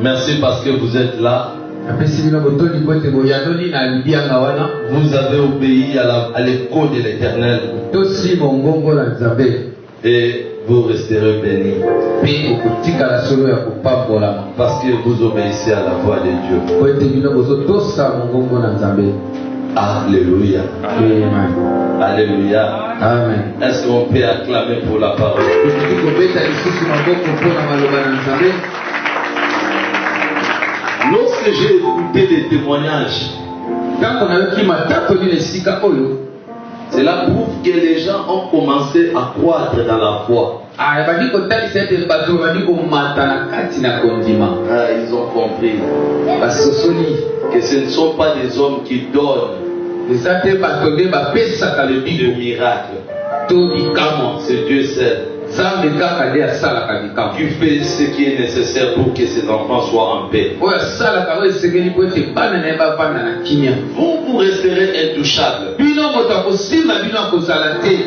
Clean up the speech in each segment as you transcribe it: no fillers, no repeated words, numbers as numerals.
Merci parce que vous êtes là. Vous avez obéi à l'écho de l'Éternel. Et vous resterez bénis. Parce que vous obéissez à la voix de Dieu. Alléluia. Amen. Alléluia. Amen. Est-ce qu'on peut acclamer pour la parole? Lorsque j'ai écouté les témoignages, cela prouve que les gens ont commencé à croître dans la foi. Ils ont compris que ce ne sont pas des hommes qui donnent de miracles. C'est Dieu seul. Tu fais ce qui est nécessaire pour que ces enfants soient en paix. Vous resterez intouchables.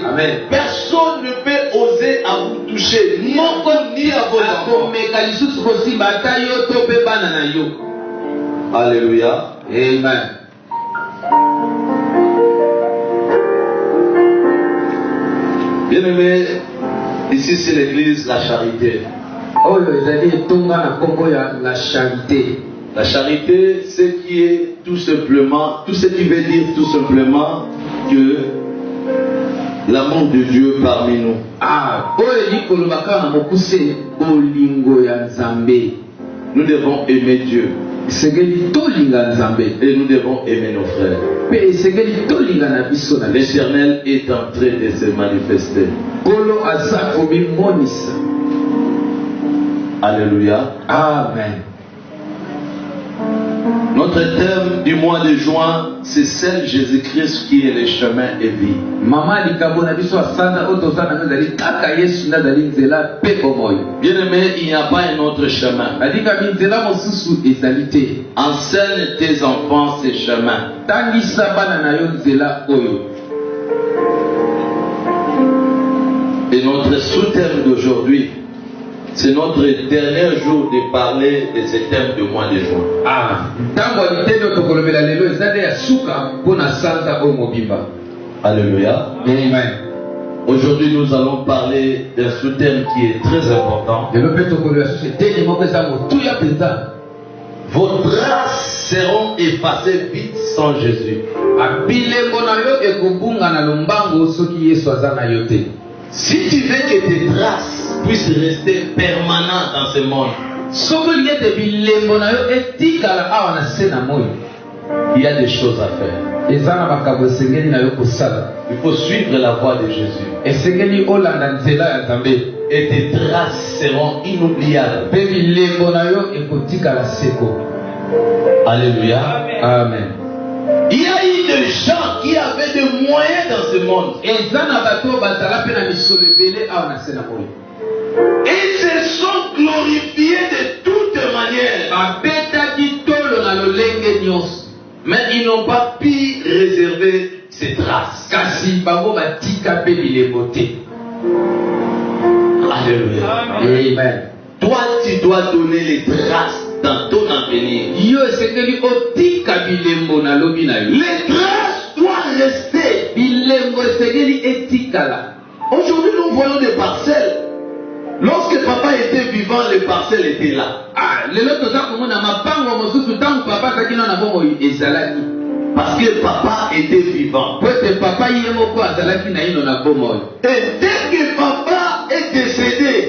Amen. Personne ne peut oser à vous toucher, ni à vous ni à vos enfants. Alléluia. Amen. Bien-aimés, ici c'est l'église La Charité. La charité, c'est qui est tout simplement, tout ce qui veut dire tout simplement que l'amour de Dieu parmi nous. Nous devons aimer Dieu. Et nous devons aimer nos frères. L'Éternel est en train de se manifester. Alléluia. Amen. Notre thème du mois de juin, c'est seul Jésus-Christ qui est le chemin et vie. Bien-aimé, il n'y a pas un autre chemin. Enseigne tes enfants ces chemins. Et notre sous-thème d'aujourd'hui, c'est notre dernier jour de parler de ce thème du mois de juin. Alléluia. Amen. Aujourd'hui, nous allons parler d'un sous-thème qui est très important. Vos traces seront effacées vite sans Jésus. Si tu veux que tes traces puissent rester permanentes dans ce monde, il y a des choses à faire. Il faut suivre la voie de Jésus. Et tes traces seront inoubliables. Alléluia. Amen. Il y a eu des gens qui avaient des moyens dans ce monde. Ils se sont glorifiés de toutes manières. Mais ils n'ont pas pu réserver ces traces. Alléluia. Amen. Toi, tu dois donner les traces dans ton avenir. Les traces doivent rester. Aujourd'hui, nous voyons des parcelles. Lorsque papa était vivant, les parcelles étaient là. Parce que papa était vivant. Et dès que papa est décédé,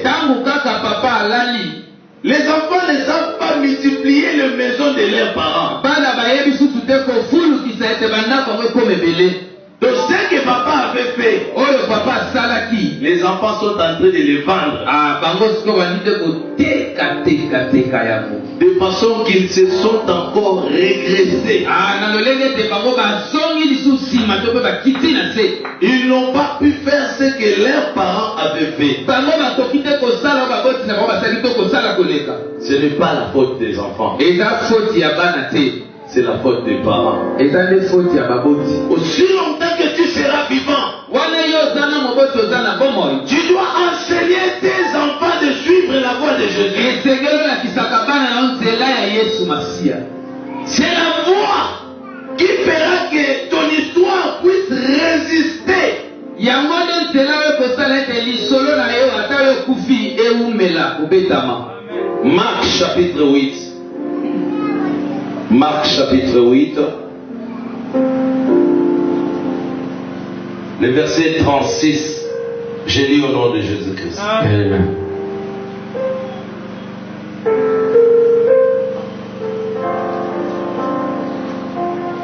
les enfants ne savent pas multiplier les maisons de leurs parents. Donc ce que papa avait fait, les enfants sont en train de les vendre. De façon qu'ils se sont encore régressés. Ils n'ont pas pu faire ce que leurs parents avaient fait. Ce n'est pas la faute des enfants. C'est la faute des parents. Aussi longtemps que tu seras vivant, tu dois enseigner tes enfants de suivre la voie de Jésus. Marc chapitre 8. Marc chapitre 8. Le verset 36. J'ai lu au nom de Jésus-Christ. Amen.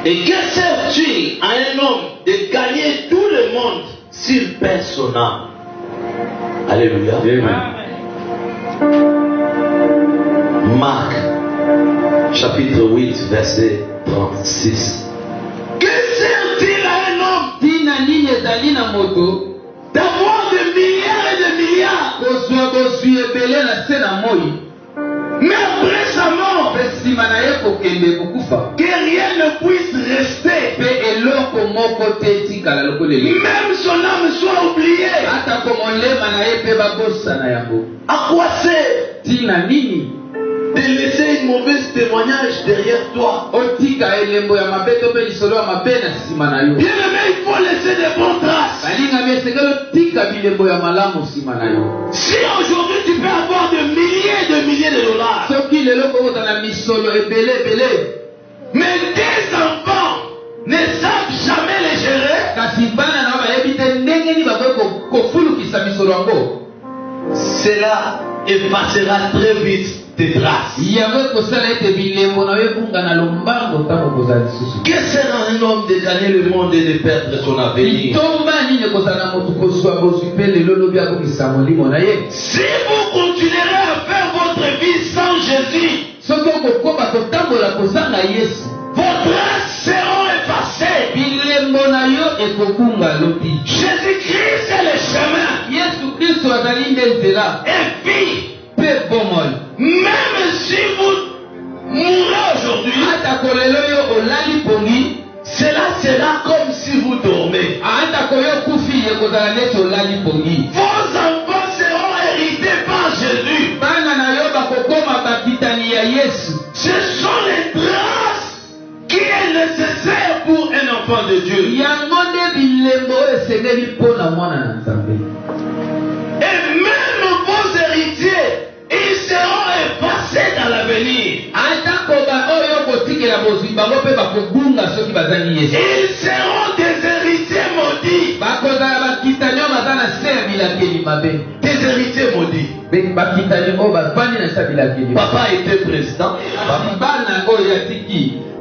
Et que sert-il à un homme de gagner tout le monde s'il perd son âme? Alléluia. Amen. Marc chapitre 8 verset 36. Que sert-il à un homme d'avoir des milliards et des milliards, mais après sa mort, que rien ne puisse rester, même son âme soit oubliée? À quoi sert de laisser une mauvaise témoignage derrière toi? Bien-aimé, il faut laisser des bonnes traces. Si aujourd'hui tu peux avoir de milliers de dollars, mais tes enfants ne savent jamais les gérer, cela effacera très vite tes traces. Que sert à un homme de gagner le monde et de perdre son avenir? Si vous continuerez à faire votre vie sans Jésus, vos traces seront effacées. Jésus-Christ est le chemin et vie. Même si vous mourrez aujourd'hui, cela sera comme si vous dormez. Vos enfants seront hérités par Jésus. Ce sont les traces qui est nécessaire pour un enfant de Dieu. Et même vos héritiers, ils seront effacés dans l'avenir. Ils seront des héritiers maudits. Des héritiers maudits. Papa était président.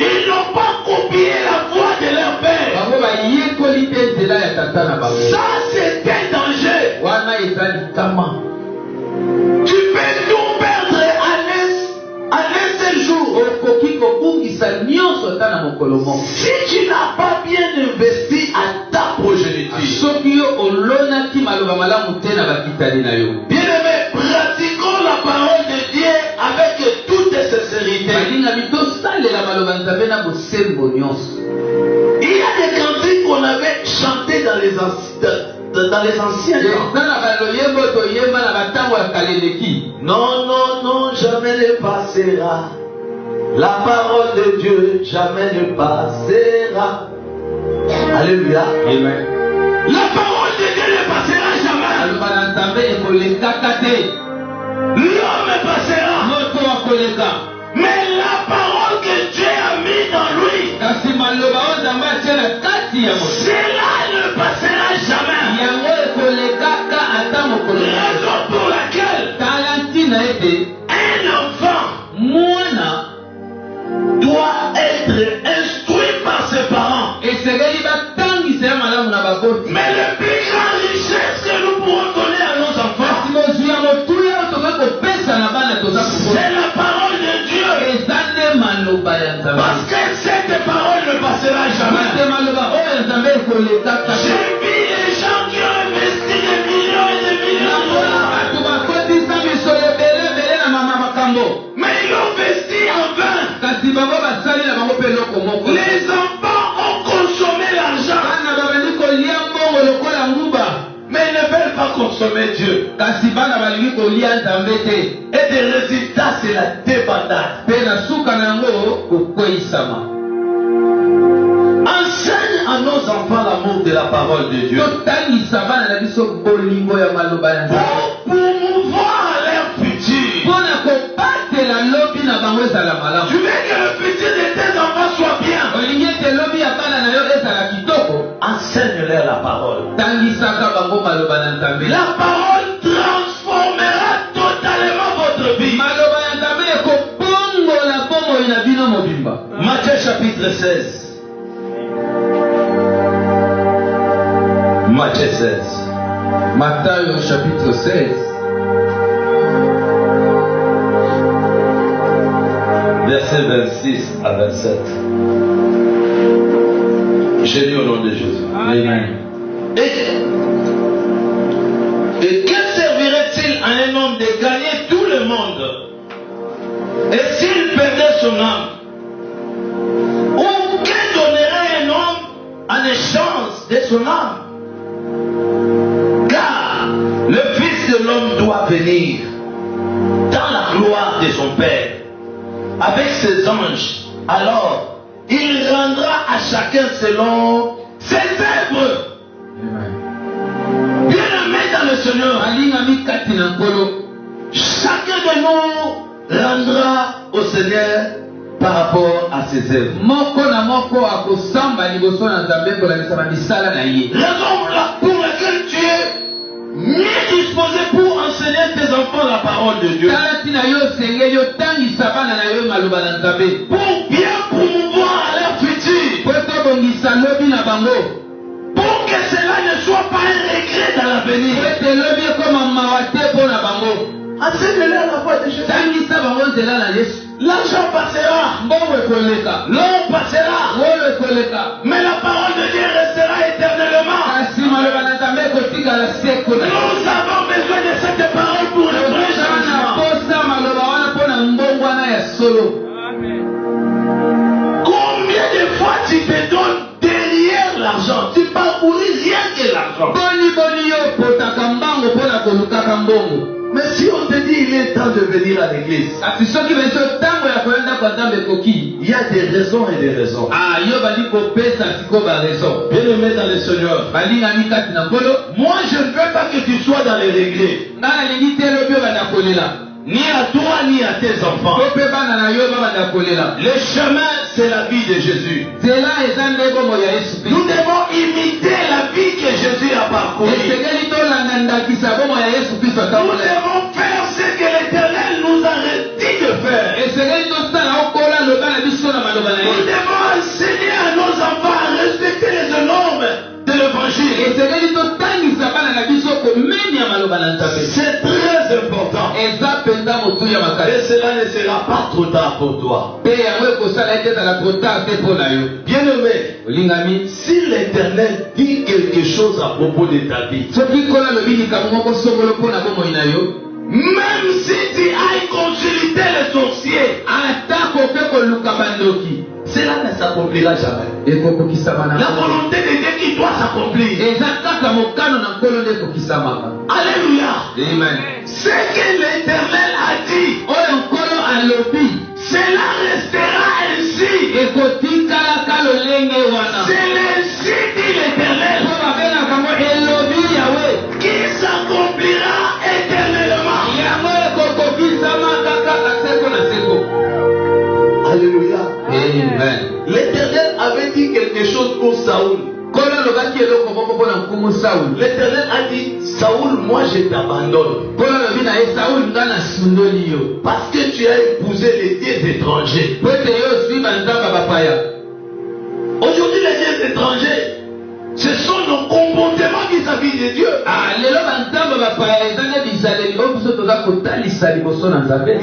Ils n'ont pas copié la voie de leur père. Ça, c'est un danger. Tu peux tout perdre en un seul jour. Si tu n'as pas bien investi à ta progéniture. Bien-aimé, pratiquons la parole de Dieu avec toute sincérité. Il y a des cantiques qu'on avait chantés dans les anciens temps. Non, non, non, jamais ne passera. La parole de Dieu jamais ne passera. Alléluia. Amen. La parole de Dieu ne passera jamais. L'homme passera. Mais la parole que Dieu a mis dans lui, cela ne passera jamais. Raison pour laquelle un enfant doit être instruit par ses parents. Mais la plus grande richesse que nous pourrons donner à nos enfants, c'est la parole de Dieu. Parce que cette parole ne passera jamais. J'ai vu les gens qui ont investi des millions et des millions de dollars. Mais ils ont investi en vain. Les enfants ont consommé l'argent. Mais ils ne veulent pas consommer Dieu. Et des résultats, c'est la débandade. Enseigne à nos enfants l'amour de la parole de Dieu. Pour promouvoir leur futur. Tu veux que le futur de tes enfants soit bien. Enseigne-leur la parole. La parole transformera totalement votre vie. Matthieu chapitre 16. Matthieu 16. Matthieu chapitre 16. Versets 26 à 27. Je lis au nom de Jésus. Amen. Et que servirait-il à un homme de gagner tout le monde et s'il perdait son âme? Ou que donnerait un homme en échange de son âme? Car le Fils de l'homme doit venir dans la gloire de son Père avec ses anges. Alors il rendra à chacun selon ses œuvres. Bien-aimé dans le Seigneur, chacun de nous rendra au Seigneur par rapport à ses œuvres. Raison pour laquelle tu es mieux disposé pour enseigner tes enfants la parole de Dieu. Pour bien promouvoir leur futur. Pour que cela ne soit pas un regret dans l'avenir. Enseigne-leur la voie de Jésus. L'argent passera. L'eau passera. Mais la parole de Dieu restera éternellement. Nous avons besoin de cette parole pour le vrai changement. Combien de fois tu te donnes derrière l'argent? Tu parcouris rien que l'argent. Mais si on te dit il est temps de venir à l'église, il y a des raisons et des raisons. Bien-aimé dans le Seigneur, moi je ne veux pas que tu sois dans les regrets. Ni à toi ni à tes enfants. Le chemin c'est la vie de Jésus. Nous devons imiter la vie que Jésus a parcourue. Nous devons faire ce que l'Éternel nous a dit de faire. Nous devons enseigner à nos enfants à respecter les normes de l'évangile. C'est très important. Et cela ne sera pas trop tard pour toi. Bien-aimé, si l'Éternel dit quelque chose à propos de ta vie, même si tu ailles consulter les sorciers, cela ne s'accomplira jamais. La volonté de Dieu qui doit s'accomplir. Alléluia. Amen. Ce que l'Éternel a dit, cela restera ainsi. C'est ainsi dit l'Éternel qui s'accomplira éternellement. Alléluia. Amen. L'Éternel avait dit quelque chose pour Saoul. L'Éternel a dit, Saoul, moi je t'abandonne. Parce que tu as épousé les dieux étrangers. Aujourd'hui, les dieux étrangers, ce sont nos comportements vis-à-vis de Dieu.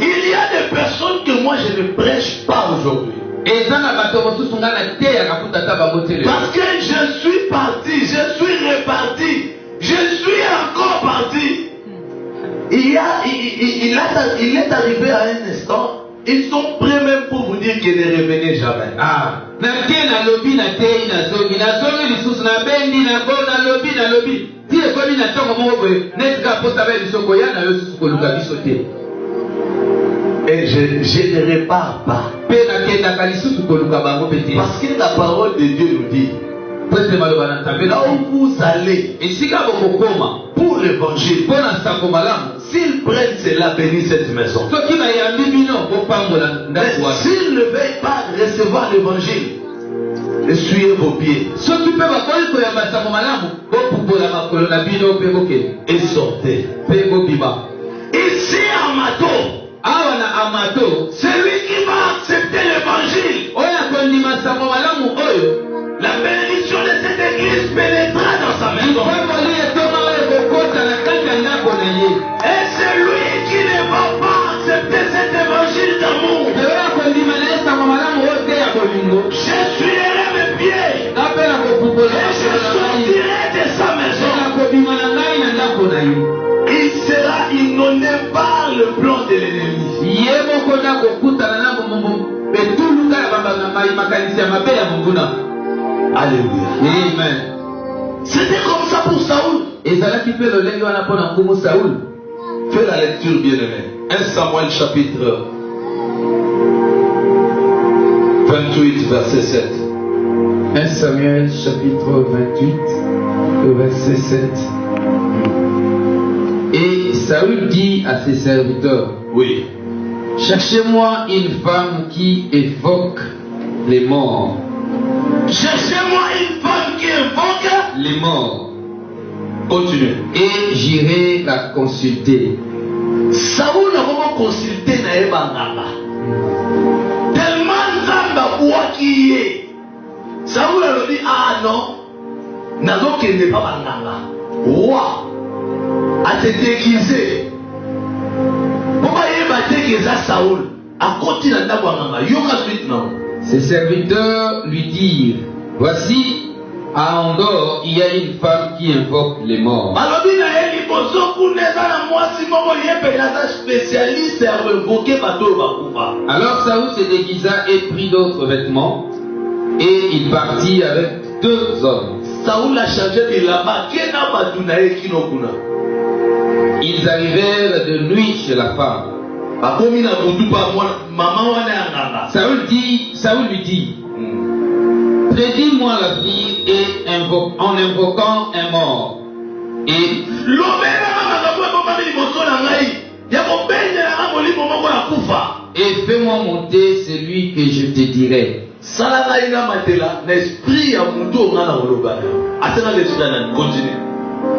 Il y a des personnes que moi je ne prêche pas aujourd'hui. Parce que je suis parti, je suis reparti, je suis encore parti. Il est arrivé à un instant, ils sont prêts même pour vous dire qu'ils ne revenaient jamais. Et je ne repars pas. Parce que la parole de Dieu nous dit, Là où vous allez pour l'évangile, s'ils prennent cela, bénissent cette maison. Mais s'ils ne veulent pas recevoir l'évangile, essuyez vos pieds et sortez. Ici à Mato, celui qui va accepter l'évangile, la bénédiction de cette église pénétrera dans sa maison. Et celui qui ne va pas accepter cet évangile d'amour, je suivrai mes pieds et je sortirai de sa maison. Il sera inondé par le plan de l'ennemi. Alléluia. Amen. C'était comme ça pour Saoul. Fais la lecture, bien-aimé. 1 Samuel chapitre 28, verset 7. 1 Samuel chapitre 28, verset 7. Et Saül dit à ses serviteurs, oui, cherchez-moi une femme qui évoque les morts. Cherchez-moi une femme qui évoque les morts. Continuez. Et j'irai la consulter. Saoul a vraiment consulté Naébanganga. Tellement Nzamba qui est. Saoul a dit, ah non, Nazo qui n'est pas Banganga. Roi a été déguisé. Pourquoi il va déguiser Saoul? À côté de Nabanganga, Yoka suite non. Ses serviteurs lui dirent, voici, à Andorre, il y a une femme qui invoque les morts. Alors Saoul se déguisa et prit d'autres vêtements, et il partit avec 2 hommes. Saoul a changé de là-bas. Ils arrivèrent de nuit chez la femme. Saoul lui dit, prédis-moi l'avenir et en invoquant un mort. Et fais-moi monter celui que je te dirai.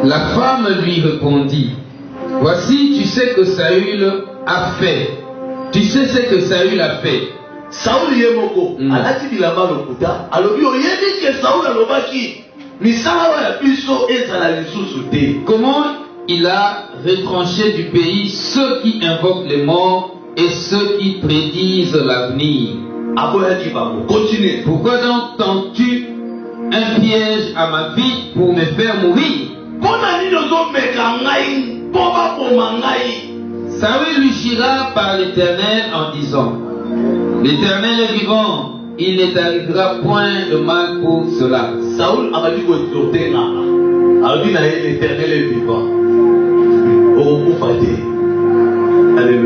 La femme lui répondit, voici, tu sais que Saül a fait. Tu sais ce que Saül a fait. Saoul yemoko alati bilamba lokuta alobi oyebi ke Saoul alobaki misala wa biso ezala lisusu te. Comment il a retranché du pays ceux qui invoquent les morts et ceux qui prédisent l'avenir. Continue. Pourquoi donc tends-tu un piège à ma vie pour me faire mourir? Saül lui chira par l'Éternel en disant, l'Éternel est vivant, il ne t'arrivera point de mal pour cela. Saoul a dit l'Éternel est vivant.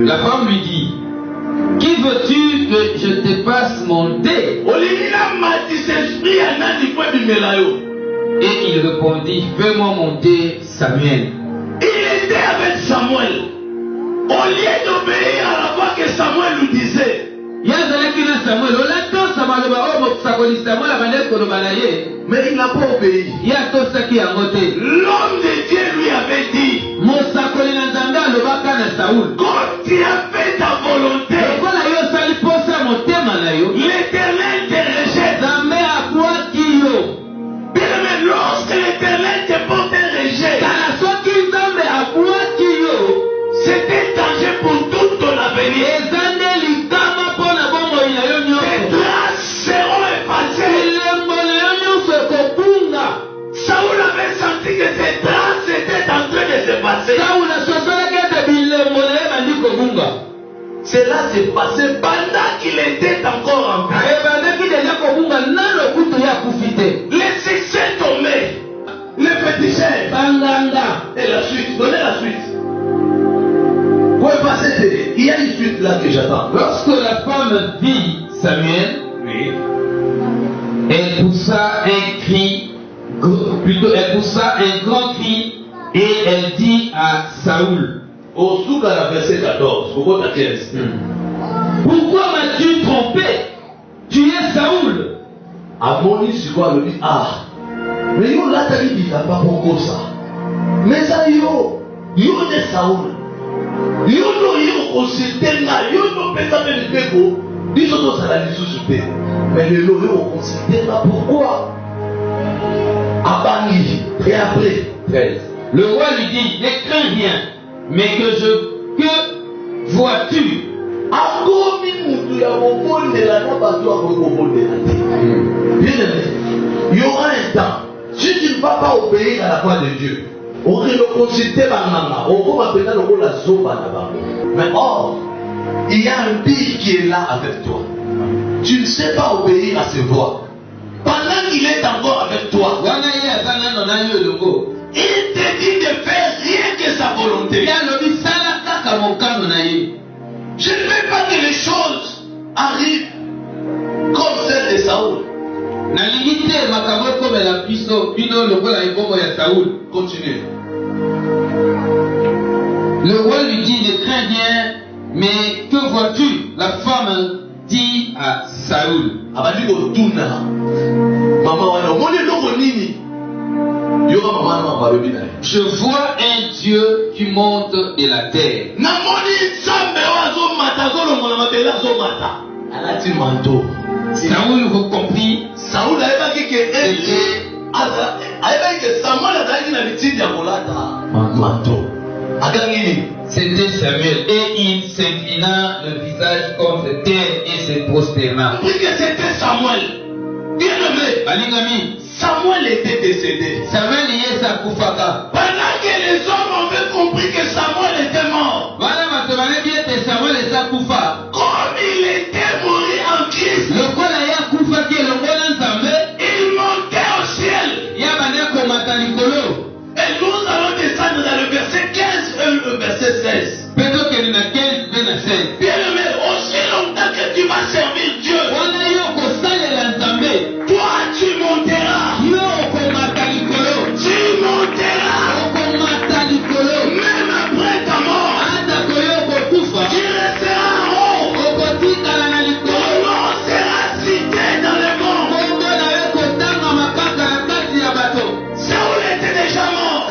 La femme lui dit, qui veux-tu que je te fasse monter? Et il répondit, fais-moi monter Samuel. Il était avec Samuel. Au lieu d'obéir à la voix que Samuel lui disait, mais il n'a pas obéi. L'homme de Dieu lui avait dit, quand tu as fait ta volonté, l'Éternel te rejette. Mais lorsque l'Éternel te porte un rejet, c'était danger pour tout ton avenir. Tes traces seront effacées. Saoul avait senti que ses traces étaient en train de se passer. Cela s'est passé pendant qu'il était encore en vie. Les succès tombaient. Les petits chefs. Et la suite. Donnez la suite. Il y a une suite là que j'attends. Lorsque la femme vit Samuel, oui, elle poussa un cri elle poussa un grand cri et elle dit à Saoul. Au sous la verset 14, pourquoi t'as 15? Pourquoi m'as-tu trompé? Tu es Saoul. Amoni sur quoi le dit, ah, mais yo là t'as dit, t'as pas beaucoup ça. Mais ça yo de Saoul. Yo consulté là, yo no pesa même bego. Ils ont ça la sous super. Mais le lo yo consulté là pourquoi? Abani, et après 13. Le roi lui dit, ne crains rien, mais que vois-tu? Il y aura un temps, si tu ne vas pas obéir à la voix de Dieu, on va le consulter on va appeler la zoba là-bas. Mais or, il y a un pire qui est là avec toi. Tu ne sais pas obéir à ses voix. Pendant qu'il est encore avec toi, il te dit de faire rien que sa volonté. Je ne veux pas que les choses arrivent comme celle de Saoul. Continue. Le roi lui dit, ne crains rien, mais que vois-tu? La femme dit à Saoul. Je vois un Dieu qui monte de la terre. Saoul comprit. Saoul a dit que c'était Samuel et il s'inclina le visage contre terre et se prosterna. C'était Samuel. Bien-aimé. Alingami. Samuel était décédé. Samuel y est sa kufaka. Pendant que les hommes avaient compris que Samuel était mort. Samuel est sa kufa. Comme il était mort en Christ. Le quoi la ya kufa qui est le quoi l'ensemble. Il montait au ciel. Ya bana komata likolo. Et nous allons descendre dans le verset 15 et le verset 16. Peut-être qu'il y en a 15 et 16. Bien-aimé, aussi longtemps que tu vas servir Dieu, toi tu monteras. Tu monteras. Même après ta mort, tu resteras en haut. Ton nom sera cité dans le monde. Saoul était déjà mort.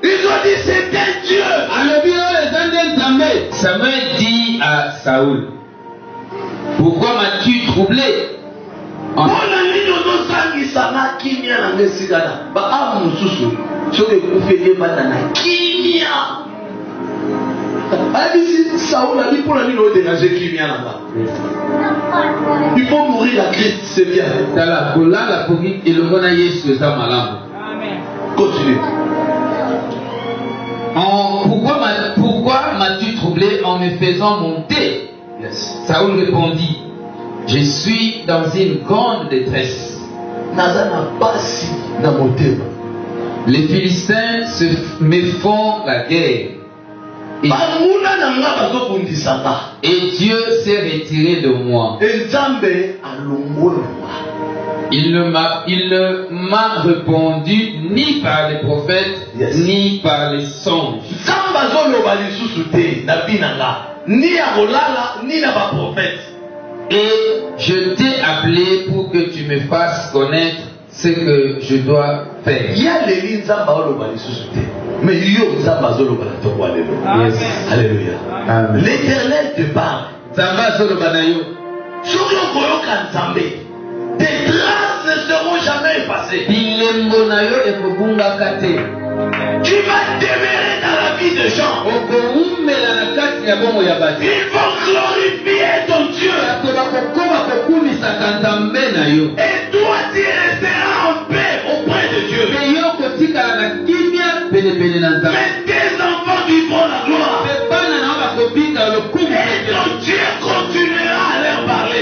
Ils ont dit c'était Dieu. Samuel dit à Saoul, pourquoi m'as-tu troublé? Saoul a dit pour la nuit, on dégager Kimia là-bas. Il faut mourir à Christ, c'est bien. Continue. Pourquoi m'as-tu troublé en me faisant monter? Yes. Saoul répondit, je suis dans une grande détresse. Les Philistins me font la guerre. Et Dieu s'est retiré de moi. Il ne m'a répondu ni par les prophètes, yes, ni par les songes. Et je t'ai appelé pour que tu me fasses connaître ce que je dois faire. Yes. Alléluia. L'Éternel te parle. Tes traces ne seront jamais effacées. Tu vas demeurer dans la vie de gens. Ils vont glorifier ton Dieu. Et toi tu resteras en paix auprès de Dieu. Mais tes enfants vivront la gloire. Et ton Dieu continuera à leur parler.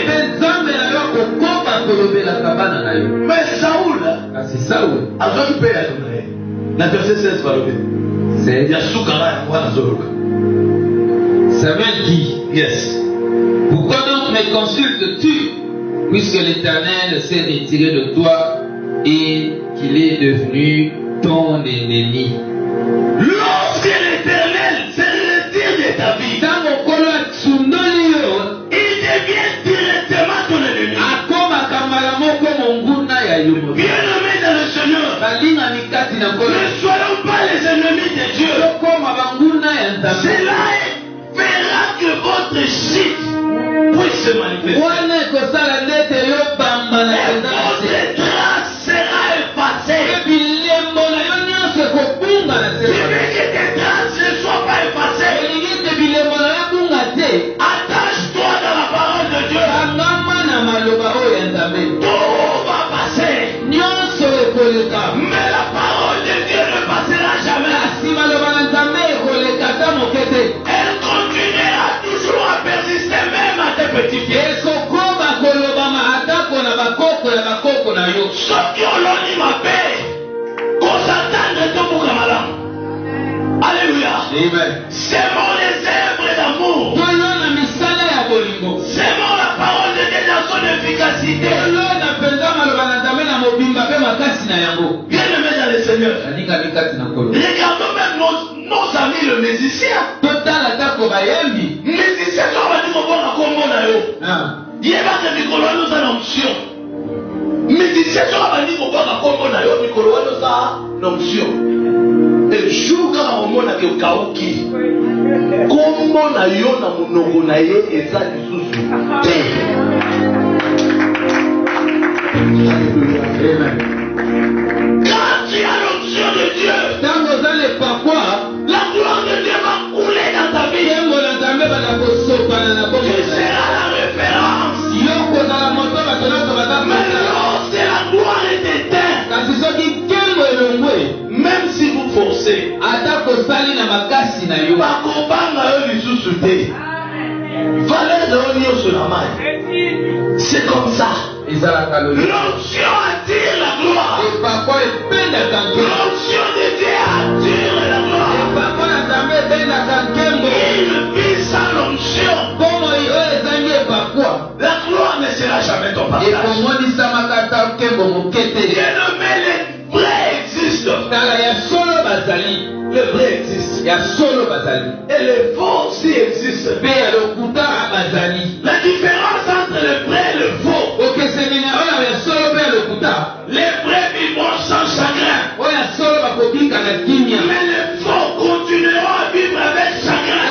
Mais Saoul, a besoin de paix à ton frère. La verset 16 va lever. Il y a Soukara Samuel dit, yes. Pourquoi donc me consultes-tu, puisque l'Éternel s'est retiré de toi et qu'il est devenu ton ennemi. Lorsque l'Éternel se retire de ta vie, il devient directement ton ennemi. Bien-aimé dans le Seigneur, ne soyons pas les ennemis de Dieu. Cela fera que votre chute puisse se manifester. Votre trace sera effacée. Tu veux que tes traces ne soient pas effacées. Attache-toi dans la parole de Dieu. Tout va passer. Mais la parole de Dieu ne passera jamais. Elle continuera toujours à persister même à tes petits pieds. Ceux qui ont l'onni ma paix, qu'on s'attende de tout pour Kamalam. Alléluia. Semons les œuvres d'amour. Semons la parole de Dieu dans son efficacité. Bien-aimé dans le Seigneur, regardons même nos amis le musicien. Musicien, quand on va dire qu'on va commander, il y a pas de micro, nous avons l'onction. Musicien, quand on va dire qu'on va commander, micro, nous avons l'onction. Et jour quand on mona que kauki, comment na yo na monoko na ye eza lisusu te. Quand tu as l'onction de Dieu, la gloire de Dieu va couler dans ta vie. Tu seras la référence. Mais lorsque la gloire est éteinte, même si vous forcez, c'est comme ça. L'onction attire la gloire. L'onction de Dieu attire la gloire. Il vit sans l'onction. La gloire ne sera jamais ton partage. Bien-aimé, les vrais existent. Le vrai existe. Et le faux aussi existe. La différence entre le vrai et le faux. Les vrais vivront sans chagrin. Mais les faux continueront à vivre avec chagrin.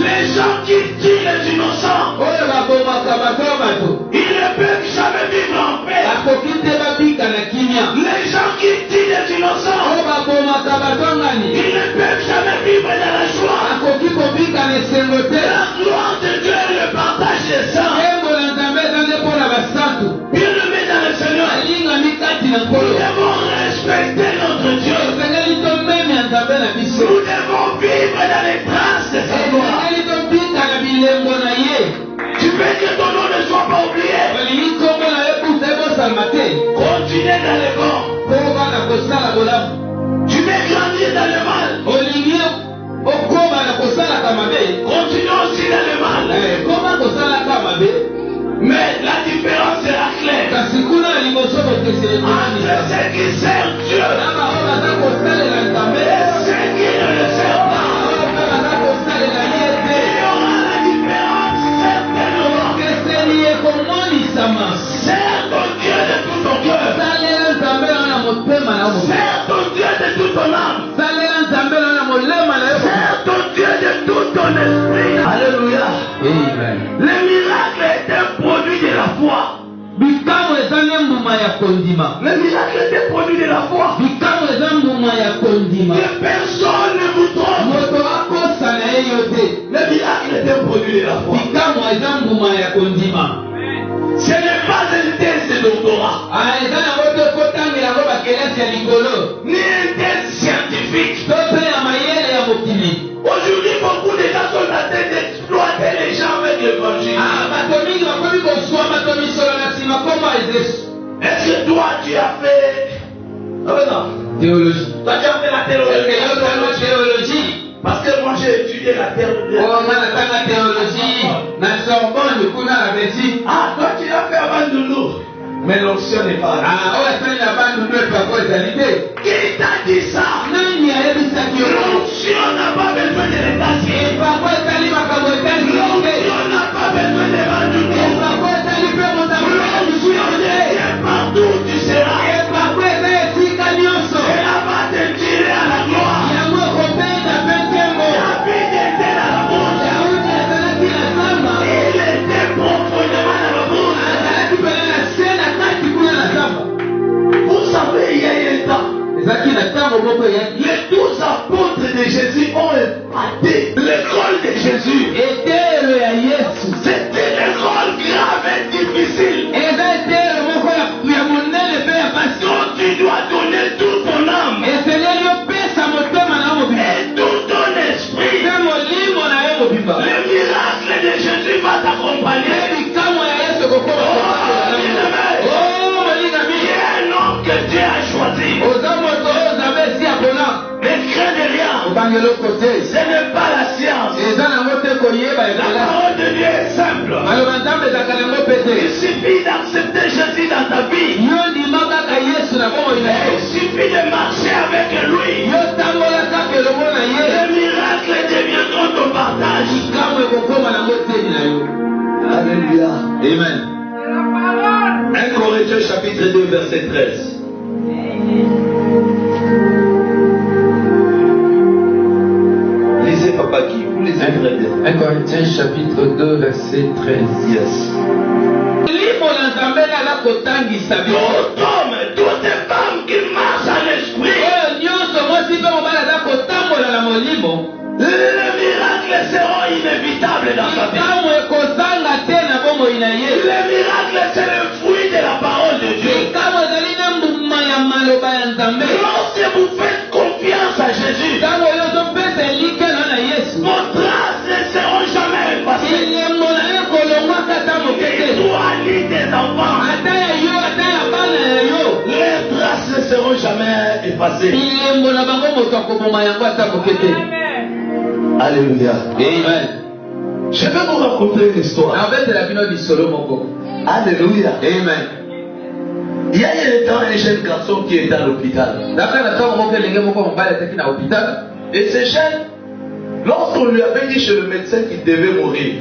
Les gens qui tuent les innocents, ils ne peuvent jamais vivre en paix. Les gens qui tuent les innocents, ils ne peuvent jamais vivre dans la joie. La gloire de Dieu est le partage des saints. Bien-aimé dans le Seigneur, nous devons respecter notre Dieu. Nous devons vivre dans les traces de sa gloire. Tu veux que ton nom ne soit pas oublié. Continuez dans le bon. Tu veux grandir dans le mal. Continue aussi dans le mal. Mais la différence sera claire. Entre ceux qui servent Dieu et ceux qui ne le servent pas. Il y aura la différence certainement. Serve ton Dieu de tout ton cœur. Serve ton Dieu de toute ton âme. Serve ton Dieu de tout ton esprit. Alléluia. Amen. Le miracle est un produit de la foi. Le miracle est un produit de la foi. Que personne ne vous trompe. Le miracle est un produit de la foi. Ce n'est pas un test de doctorat. Ni un test scientifique. Aujourd'hui, beaucoup de gens sont en train d'exploiter les gens avec l'évangile. Est-ce que toi, tu as fait... Ah ben non. Théologie. Toi, tu as fait la théologie. Parce que moi, j'ai étudié la théologie. Ah, toi, tu l'as fait avant de nous. Mais l'onction n'est pas là. Qui t'a dit ça? L'onction n'a pas besoin de l'état-civil. L'onction n'a pas besoin de l'adultère. L'onction est partout où tu seras. Elle va te tirer à la gloire. David était dans la bouche. Il était profondément dans la bouche. Vous savez, il y a un temps, les 12 apôtres de Jésus ont épaté l'école de Jésus. C'était l'école grave et difficile. Donc tu dois donner toute ton âme et tout ton esprit. Le miracle de Jésus va t'accompagner. Que Dieu a choisi. Ne craignez rien. Ce n'est pas la science. La parole de Dieu est simple. Il suffit d'accepter Jésus dans ta vie. Il suffit de marcher avec lui. Les miracles deviendront ton partage. Alléluia. Amen. 1 Corinthiens chapitre 2 verset 13. Lisez Papa Guy, vous lisez très bien. 1 Corinthiens chapitre 2 verset 13. Yes. Tout homme, toutes les femmes qui marchent à l'esprit, les miracles seront inévitables dans sa vie. Les miracles, c'est le fruit de la parole de Dieu. Lorsque vous faites confiance à Jésus, vos traces ne seront jamais effacées. Toi, ni tes enfants, les traces ne seront jamais effacées. Alléluia. Amen. Je vais vous raconter une histoire. Alléluia. Amen. Il y a un temps un jeune garçon qui était à l'hôpital. Et ce jeune, lorsqu'on lui avait dit chez le médecin qu'il devait mourir,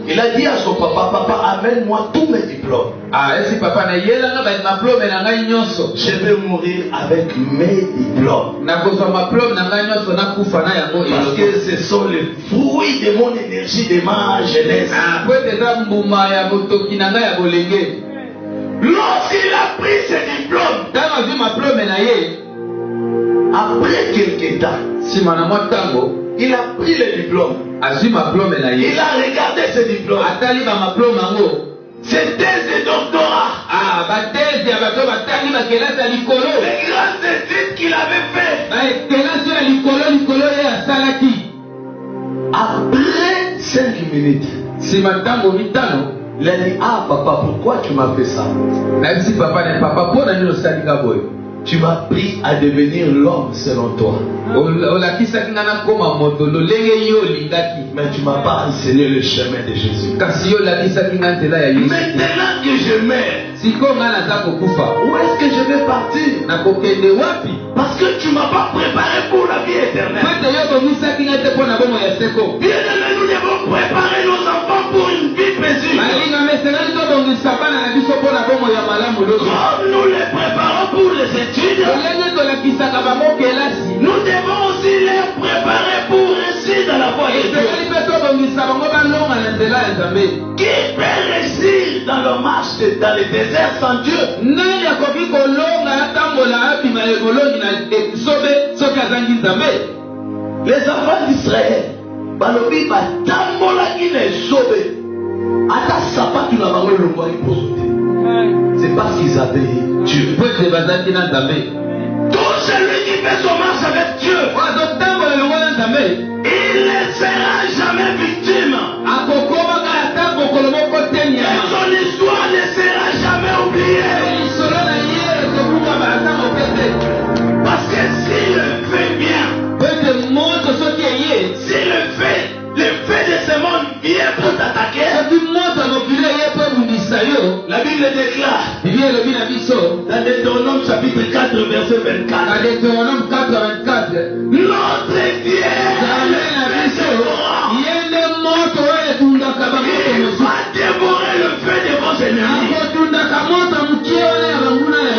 il a dit à son papa, papa, amène-moi tous mes diplômes. Je vais mourir avec mes diplômes. Parce que ce sont les fruits de mon énergie, de ma jeunesse. Lorsqu'il a pris ses diplômes, après quelques temps, il a pris les diplômes. Il a regardé ses diplômes. C'est thèse de doctorat. Les grandes études qu'il avait fait. Après 5 minutes, il a dit, ah papa, pourquoi tu m'as fait ça? Tu m'as pris à devenir l'homme selon toi. Mais tu m'as pas enseigné le chemin de Jésus. Maintenant que je meurs, où est-ce que je vais partir? Parce que tu m'as pas préparé pour la vie éternelle. Bien-aimé, nous devons préparer nos enfants pour une vie paisible. Comme nous les préparons pour les études, nous devons aussi les préparer pour réussir dans la voie de Dieu. Qui peut réussir dans le marche dans le désert sans Dieu? Les enfants d'Israël, c'est parce qu'ils avaient Dieu. Tout celui qui fait son marche avec Dieu, il ne sera jamais victime. Et son histoire ne sera jamais oubliée. Parce que s'il le fait bien, si le fait de ce monde vient pour t'attaquer, chapitre 4, verset 24. À Deutéronome 4:24. Notre Dieu il va dévorer le feu de vos ennemis.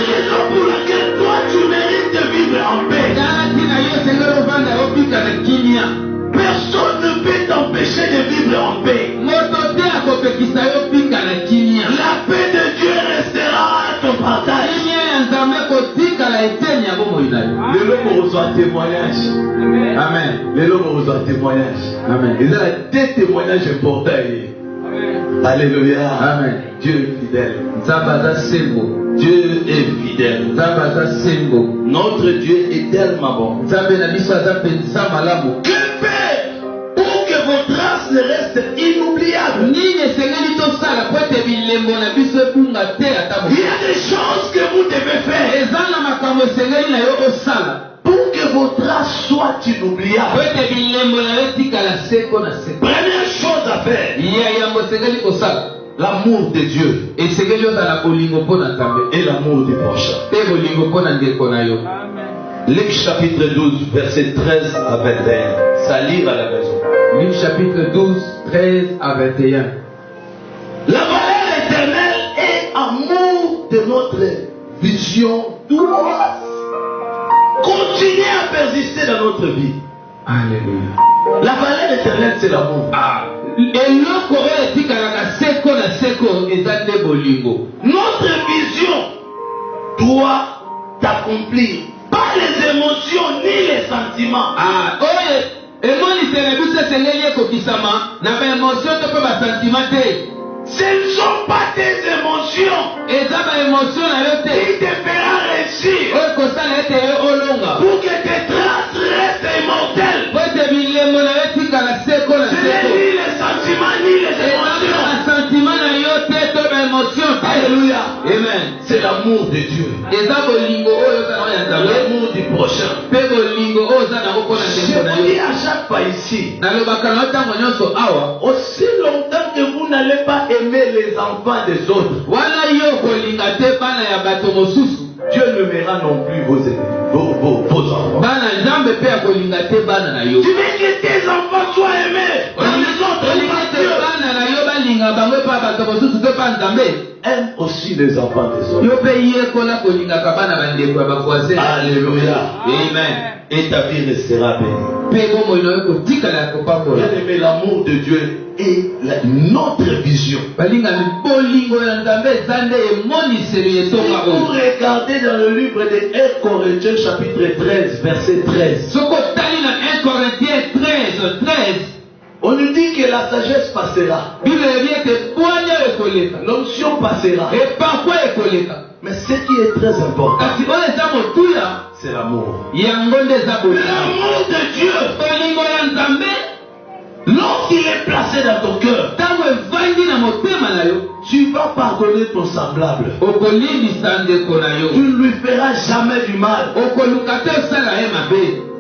Raison pour laquelle toi tu mérites de vivre en paix. Personne ne peut t'empêcher de vivre en paix. La paix de Dieu restera à ton partage. Les lots reçoivent témoignage. Amen. Les lots reçoivent témoignage. Amen. Ils ont des témoignages importants. Alléluia. Amen. Dieu est fidèle. Zabaza Sembo. Dieu est fidèle. Zabaza Sembo. Notre Dieu est tellement bon. Que faire pour que vos traces restent inoubliables? Il y a des choses que vous devez faire pour que vos traces soient inoubliables. Première chose à faire, l'amour de Dieu et l'amour du prochain. Luc chapitre 12, verset 13 à 21. Ça lire à la maison. Luc chapitre 12, 13 à 21. La valeur éternelle et amour de notre vision doit continuer à persister dans notre vie. Alléluia. La valeur éternelle, c'est l'amour. Notre vision doit t'accomplir. Pas les émotions ni les sentiments. Ce ne sont pas tes émotions qui te fera réussir pour que tes traces restent immortelles. Ce n'est ni les sentiments ni les émotions. Alléluia. Amen. C'est l'amour de Dieu. L'amour du prochain. Je vous dis à chaque fois ici, aussi longtemps que vous n'allez pas aimer les enfants des autres, Dieu n'aimera non plus vos enfants. Tu veux que tes enfants soient aimés par les autres. Aime aussi les enfants des autres. Alléluia. Amen. Et ta vie restera bénie. Bien-aimé, l'amour de Dieu est notre vision. Si vous regardez dans le livre de 1 Corinthiens chapitre 13, verset 13, on nous dit que la sagesse passera, l'onction passera, mais ce qui est très important, c'est l'amour. L'amour de Dieu, lorsqu'il est placé dans ton cœur, tu vas pardonner ton semblable. Tu ne lui feras jamais du mal.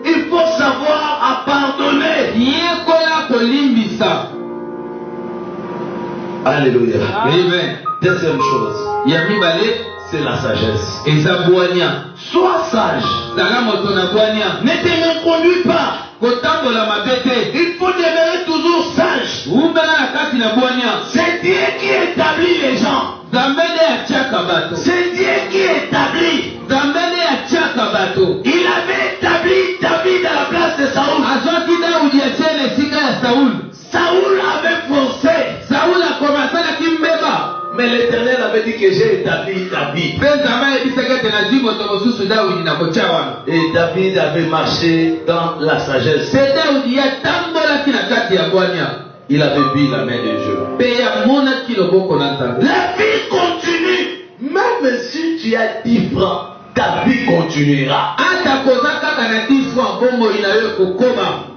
Il faut savoir à pardonner. Alléluia. Amen. Deuxième chose, c'est la sagesse. Sois sage. Ne te reconduis pas. Il faut demeurer toujours sage. C'est Dieu qui établit les gens. C'est Dieu qui établit. Il avait établi David à la place de Saoul. Saoul avait forcé. Mais l'Éternel avait dit que j'ai établi David. Et David avait marché dans la sagesse. Il avait vu la main de Dieu. La vie continue. Même si tu as 10 francs, ta vie continuera.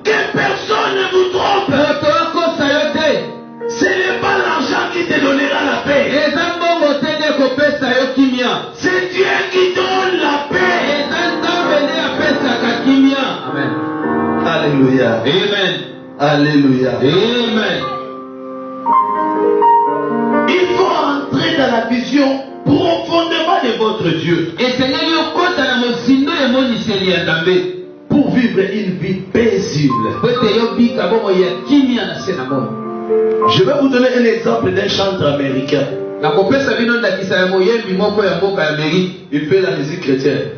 Que personne ne vous trompe. Ce n'est pas l'argent qui te donnera la paix. C'est Dieu qui donne la paix. Amen. Alléluia. Amen. Alléluia. Amen. Il faut entrer dans la vision profondément de votre notre Dieu pour vivre une vie paisible. Je vais vous donner un exemple d'un chanteur américain. Il fait la musique chrétienne.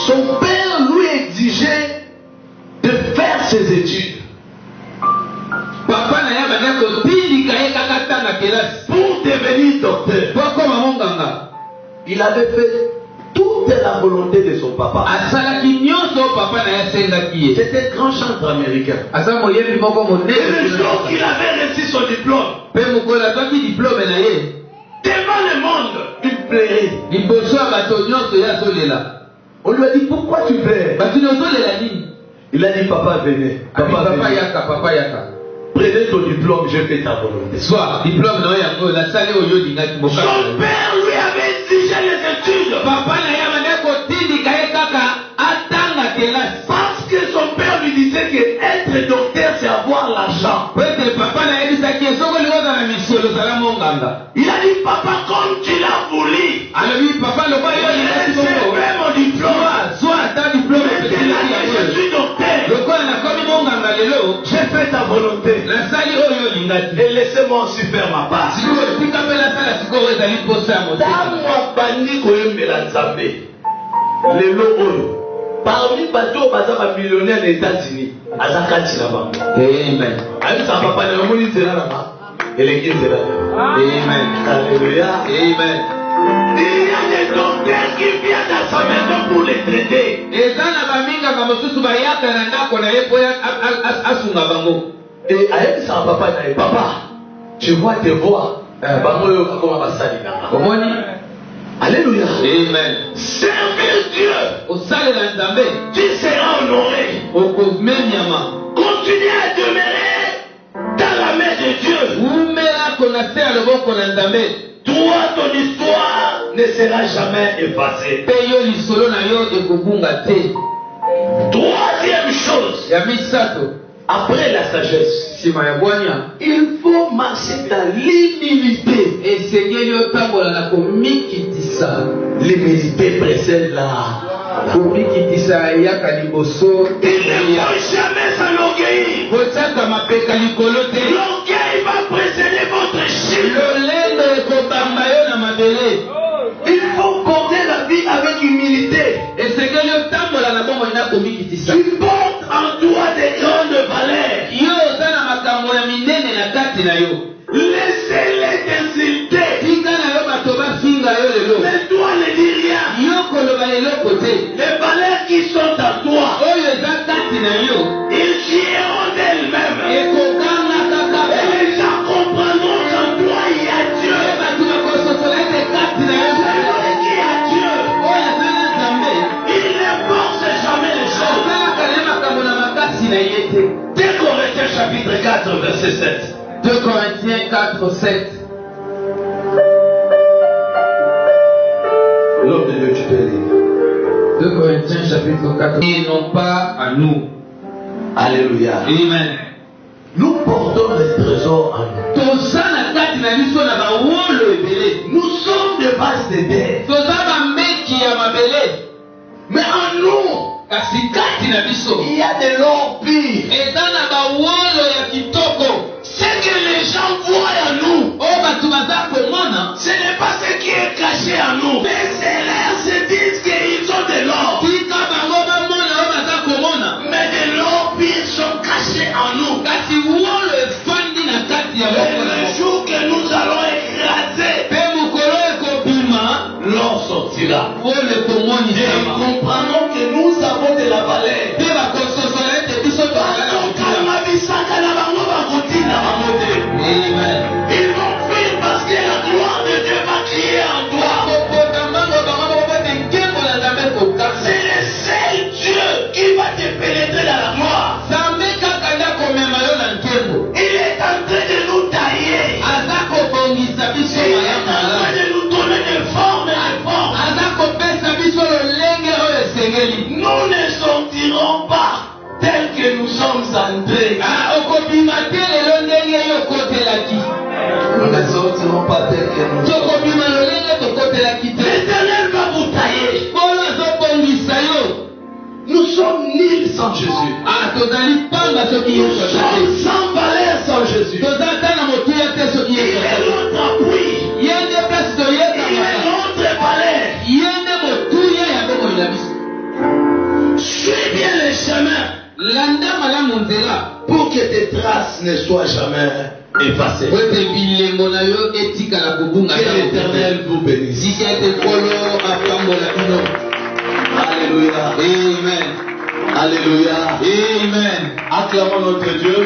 Son père lui exigeait de faire ses études pour devenir docteur. Il avait fait toute la volonté de son papa. C'était un grand chanteur américain. Et le jour qu'il avait reçu son diplôme, devant le monde, il pleurait. On lui a dit pourquoi tu pleures? Il a dit papa venez. Papa prenez ton diplôme, je fais ta volonté. Son père lui avait exigé les études. Parce que son père lui disait que être docteur c'est avoir l'argent. Il a dit papa comme tu l'as voulu. Laissez mon diplôme. Maintenant je suis docteur. J'ai fait ta volonté. Et laissez-moi aussi faire ma part. Parmi bateaux, bazama millionnaire des États-Unis, Azakati là-bas. Amen. Avec sa papa, il y a là-bas. Et l'église est là-bas. Amen. Alléluia. Amen. Il y a des docteurs qui viennent à sa maison pour les traiter. Et avec sa papa, il dit papa, je vois tes voix. Alléluia. Amen. Servir Dieu. Tu seras honoré. Continuez à demeurer dans la main de Dieu. Toi, ton histoire ne sera jamais effacée. Troisième chose. Après la sagesse, il faut marcher dans l'humilité. L'humilité précède la. Il ne faut jamais s'enorgueillir. L'orgueil va précéder votre chute. Il faut porter la vie avec humilité. Tu portes en toi des grandes valeurs. Laissez-les t'insulter. Mais toi ne dis rien. Les valeurs qui sont en toi, ils gieront d'elles-mêmes. Et les gens comprendront qu'en toi il y a Dieu. Celui qui a Dieu, il n'importe jamais les choses. 2 Corinthiens chapitre 4 verset 7. 2 Corinthiens 4, 7. L'homme de Dieu, tu peux lire. 2 Corinthiens chapitre 4. Et non pas à nous. Alléluia. Amen. Nous portons les trésors en nous. Nous sommes de base de terre. Mais en nous, il y a de l'or pire. Ce que les gens voient en nous, ce n'est pas ce qui est caché en nous. Les célèbres se disent qu'ils ont de l'or. Mais de l'or pire sont cachés en nous. Et le jour que nous allons écraser, l'or sortira. Et comprenons que nous avons de la valeur. Ils vont fuir parce que la gloire de Dieu va crier en toi. C'est le seul Dieu qui va te pénétrer dans la gloire. Il est en train de nous tailler. Il est en train de nous donner des formes et des formes. sortirons pas tels que nous sommes. L'Éternel va vous tailler. Nous sommes nuls sans Jésus. Nous sommes sans valeur sans Jésus. Il est notre appui. Il est notre valeur. Suis bien les chemins pour que tes traces ne soient jamais effacées. Que l'Éternel vous bénisse. Alléluia. Amen. Alléluia. Amen. Acclamons notre Dieu.